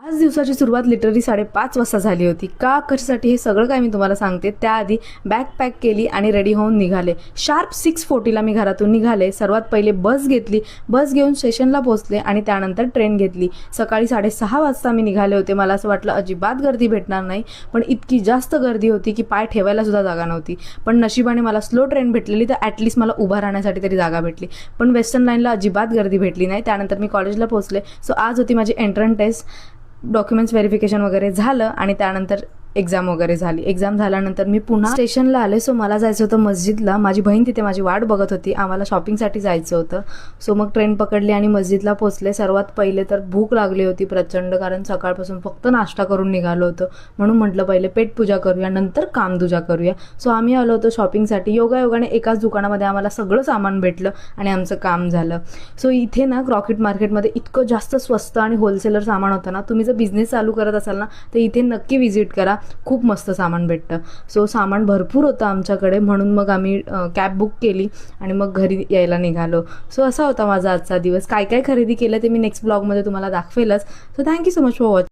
आज दिवसाची सुरुवात लिटरली 5:30 वाजता झाली होती. का कशासाठी हे सगळं काय मी तुम्हाला सांगते. त्याआधी बॅग पॅक केली आणि रेडी होऊन निघाले. शार्प 6:40ला मी घरातून निघाले. सर्वात पहिले बस घेतली. बस घेऊन स्टेशनला पोहोचले आणि त्यानंतर ट्रेन घेतली. सकाळी 6:30 वाजता मी निघाले होते. मला असं वाटलं अजिबात गर्दी भेटणार नाही, पण इतकी जास्त गर्दी होती की पाय ठेवायला सुद्धा जागा नव्हती. पण नशिबाने मला स्लो ट्रेन भेटलेली, तर ॲटलिस्ट मला उभा राहण्यासाठी तरी जागा भेटली. पण वेस्टर्न लाईनला अजिबात गर्दी भेटली नाही. त्यानंतर मी कॉलेजला पोहोचले. सो आज होती माझी एंट्रन्स टेस्ट. डॉक्युमेंट्स व्हेरिफिकेशन वगैरे झालं आणि त्यानंतर एक्झाम वगैरे झाली. एक्झाम झाल्यानंतर मी पुन्हा स्टेशनला आले. सो मला जायचं होतं मस्जिदला. माझी बहीण तिथे माझी वाट बघत होती. आम्हाला शॉपिंगसाठी जायचं होतं. सो मग ट्रेन पकडली आणि मस्जिदला पोहोचले. सर्वात पहिले तर भूक लागली होती प्रचंड, कारण सकाळपासून फक्त नाश्ता करून निघालो होतो. म्हणून म्हटलं पहिले पेटपूजा करूया, नंतर कामदूजा करूया. सो आम्ही आलो होतो शॉपिंगसाठी. योगायोगाने एकाच दुकानामध्ये आम्हाला सगळं सामान भेटलं आणि आमचं काम झालं. सो इथे ना क्रॉकेट मार्केटमध्ये इतकं जास्त स्वस्त आणि होलसेलर सामान होतं ना. तुम्ही जर बिझनेस चालू करत असाल ना, तर इथे नक्की व्हिजिट करा. खूप मस्त सामान भेटतं. सो सामान भरपूर होतं आमच्याकडे, म्हणून मग आम्ही कॅब बुक केली आणि मग घरी यायला निघालो. सो असा होता माझा आजचा दिवस. काय काय खरेदी केलं ते मी नेक्स्ट ब्लॉगमध्ये तुम्हाला दाखवेलच. So thank you so much for watching.